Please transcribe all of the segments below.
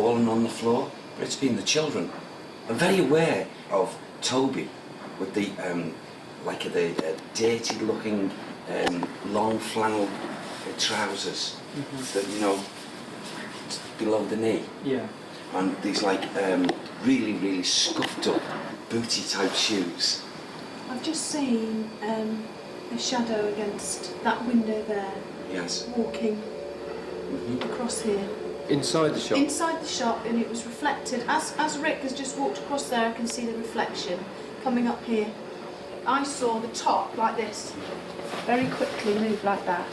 fallen on the floor, but it's been the children. I'm very aware of Toby with the dirty-looking long flannel trousers that, you know, below the knee. Yeah. And these really, really scuffed up booty-type shoes. I've just seen a shadow against that window there. Yes. Walking across here. Inside the shop? Inside the shop, and it was reflected. As Rick has just walked across there, I can see the reflection coming up here. I saw the top like this, very quickly move like that.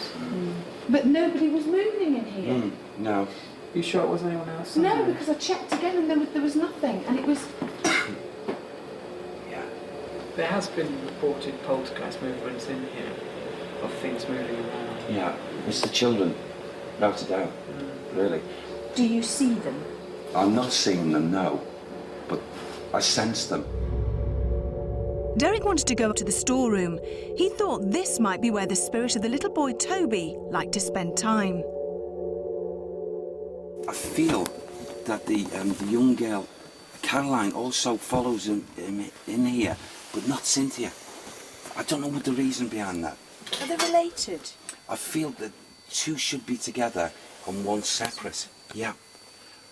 But nobody was moving in here. No. You sure it wasn't anyone else? No, because I checked again and there was nothing, and it was... Yeah. There has been reported poltergeist movements in here, of things moving around. Yeah, it's the children, without a doubt, really. Do you see them? I'm not seeing them, no, but I sense them. Derek wanted to go to the storeroom. He thought this might be where the spirit of the little boy Toby liked to spend time. I feel that the young girl, Caroline, also follows him in here, but not Cynthia. I don't know what the reason behind that. Are they related? I feel that two should be together and one separate. Yeah.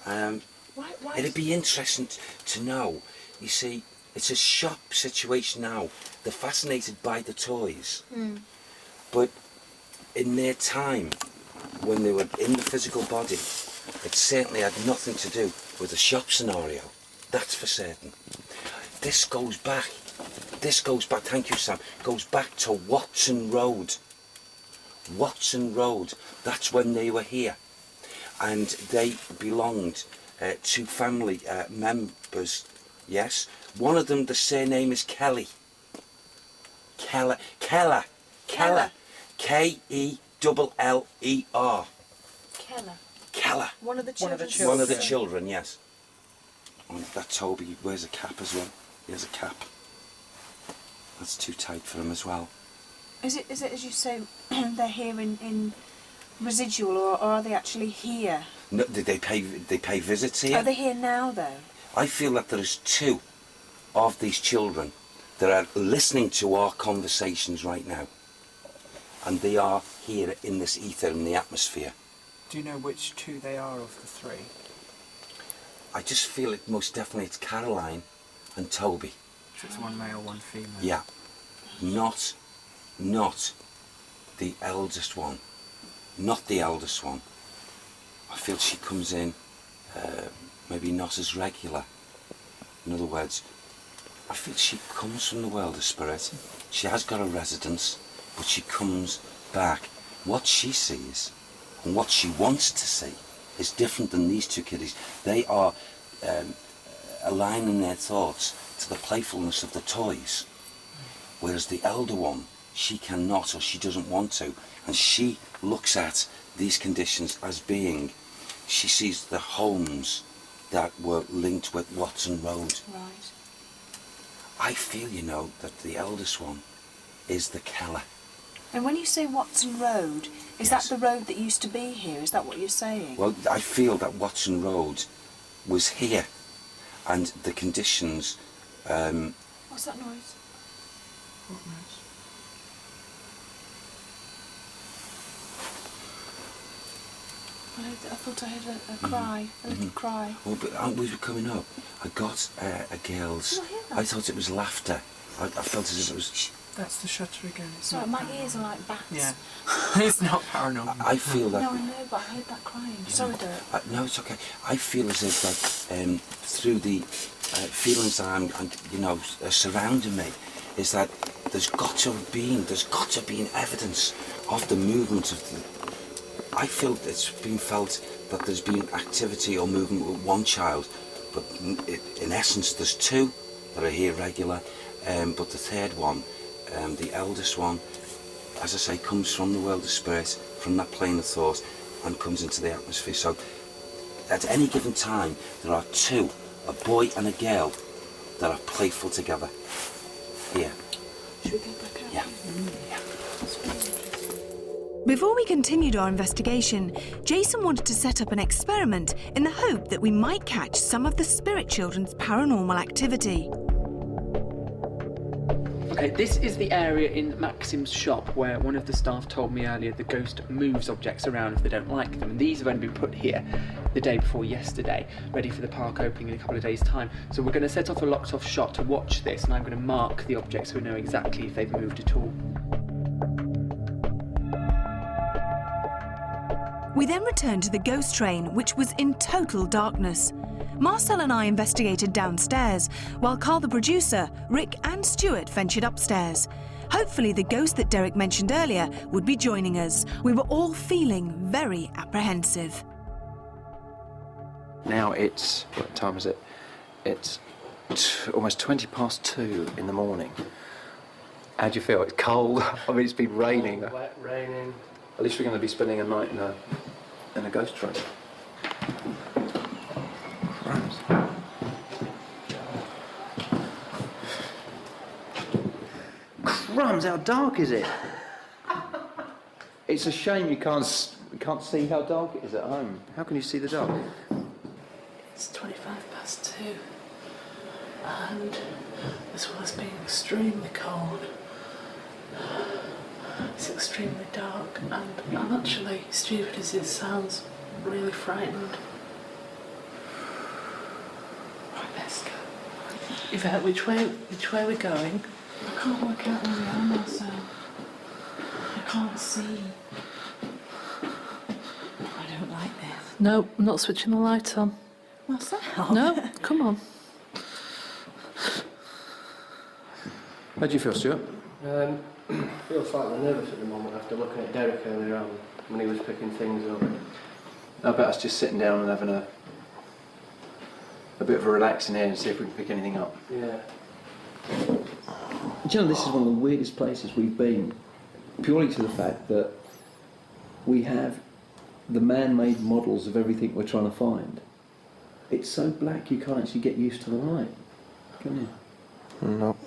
Why It'd be interesting to know. You see, it's a shop situation now. They're fascinated by the toys. But in their time, when they were in the physical body, it certainly had nothing to do with the shop scenario. That's for certain. This goes back, thank you Sam, goes back to Watson Road. Watson Road, that's when they were here. And they belonged to family members, yes. One of them, the surname is Kelly. Keller. K-E-L-L-E-R. Keller. One of the children. One of the children, yes. And that Toby wears a cap as well. He has a cap. That's too tight for him as well. Is it as you say, they're here in residual, or are they actually here? No, did they pay visits here? Are they here now though? I feel that there is two of these children that are listening to our conversations right now. And they are here in this ether, in the atmosphere. Do you know which two they are of the three? I just feel it most definitely it's Caroline and Toby. So it's one male, one female? Yeah. Not the eldest one. Not the eldest one. I feel she comes in maybe not as regular. In other words, I feel she comes from the world of spirit. She has got a residence, but she comes back. What she sees and what she wants to see is different than these two kiddies. They are aligning their thoughts to the playfulness of the toys, whereas the elder one, she cannot or she doesn't want to, and she looks at these conditions as being, she sees the homes that were linked with Watson Road. Right. I feel, you know, that the eldest one is the Keller. And when you say Watson Road, is Yes. that the road that used to be here? Is that what you're saying? Well, I feel that Watson Road was here, and the conditions. What's that noise? What noise? I thought I heard a cry, a little cry. Well, but we were coming up. I got a girl's. Did I hear that? I thought it was laughter. I felt as if it was. That's the shutter again. It's Sorry, not my paranormal. ears are like bats. Yeah. It's not paranormal. I feel that. No, I know, but I heard that crying. Sorry, Derek. No, it's okay. I feel as if that through the feelings that I'm you know, surrounding me, is that there's got to have been evidence of the movement of the. I feel it's been felt that there's been activity or movement with one child, but in essence there's two that are here regular, but the third one, the eldest one, as I say, comes from the world of spirit, from that plane of thought, and comes into the atmosphere. So at any given time there are two, a boy and a girl, that are playful together here. Should we go back out? Yeah. That's really interesting. Before we continued our investigation, Jason wanted to set up an experiment in the hope that we might catch some of the spirit children's paranormal activity. Okay, this is the area in Maxim's shop where one of the staff told me earlier the ghost moves objects around if they don't like them, and these have only been put here the day before yesterday, ready for the park opening in a couple of days' time. So we're going to set off a locked-off shot to watch this, and I'm going to mark the objects so we know exactly if they've moved at all. We then returned to the ghost train, which was in total darkness. Marcel and I investigated downstairs, while Carl the producer, Rick and Stuart ventured upstairs. Hopefully the ghost that Derek mentioned earlier would be joining us. We were all feeling very apprehensive. Now it's, what time is it? It's almost 2:20 in the morning. How do you feel? It's cold. I mean, it's been raining. Wet, raining. At least we're going to be spending a night in a ghost train. Crumbs. Crumbs, how dark is it? It's a shame you can't see how dark it is at home. How can you see the dark? It's 2:25, and as well as being extremely cold, it's extremely dark, and I'm actually, stupid as it sounds, really frightened. Right, let's go. Yvette, which way are we going? I can't work out where we are, Marcel. I can't see. I don't like this. No, I'm not switching the light on. Marcel? No, come on. How do you feel, Stuart? I feel slightly nervous at the moment after looking at Derek earlier on when he was picking things up. I bet us just sitting down and having a bit of a relax in here and see if we can pick anything up. Yeah. Do you know, this is one of the weirdest places we've been, purely to the fact that we have the man-made models of everything we're trying to find. It's so black you can't actually get used to the light, can you? Nope.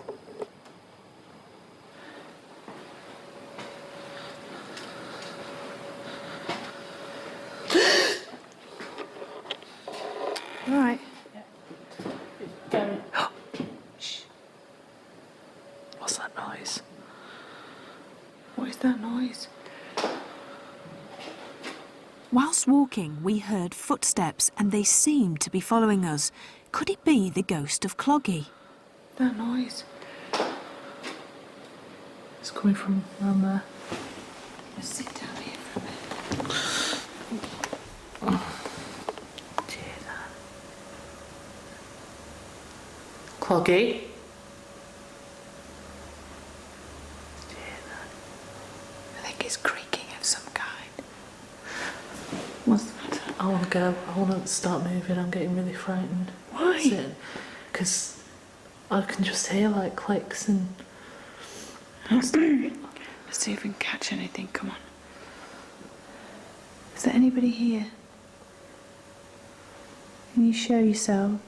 Right. Very. Shh. What's that noise? What is that noise? Whilst walking, we heard footsteps and they seemed to be following us. Could it be the ghost of Cloggy? That noise. It's coming from around there. Just sit down here for a minute. Dear that. Cloggy. I think it's creaking of some kind. What's that? I want to go. I want to start moving. I'm getting really frightened. Why? Because I can just hear like clicks and. Let's see if we can catch anything. Come on. Is there anybody here? Can you show yourself?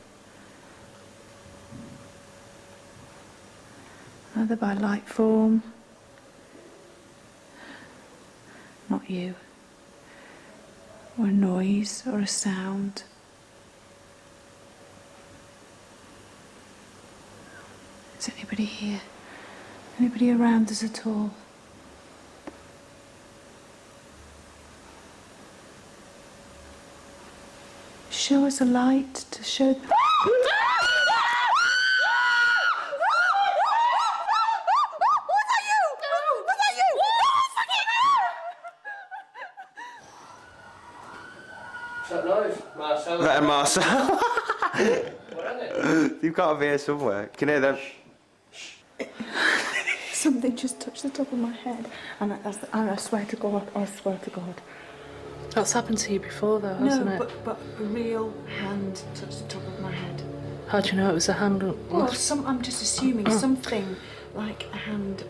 Either by light form. Not you. Or a noise or a sound. Is anybody here? Anybody around us at all? Show us a light to show them. What's that noise, Marcel? That Marcel. What is it? You've got to be here somewhere. Can you hear them? Something just touched the top of my head, and I swear to God, I swear to God. That's happened to you before, though, hasn't it? but a real hand touched the top of my head. How do you know it was a hand? Well, I'm just assuming something like a hand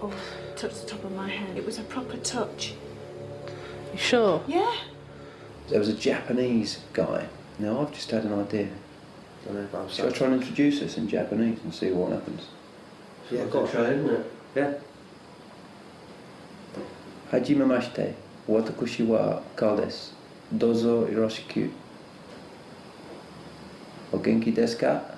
touched the top of my head. It was a proper touch. You sure? Yeah. There was a Japanese guy. Now, I've just had an idea. Shall I try and introduce us in Japanese and see what happens? Yeah, got to try, isn't it? Yeah. Hajimemashite. Watakushi wa Kao desu. Dozo yoroshiku. O genki desu ka?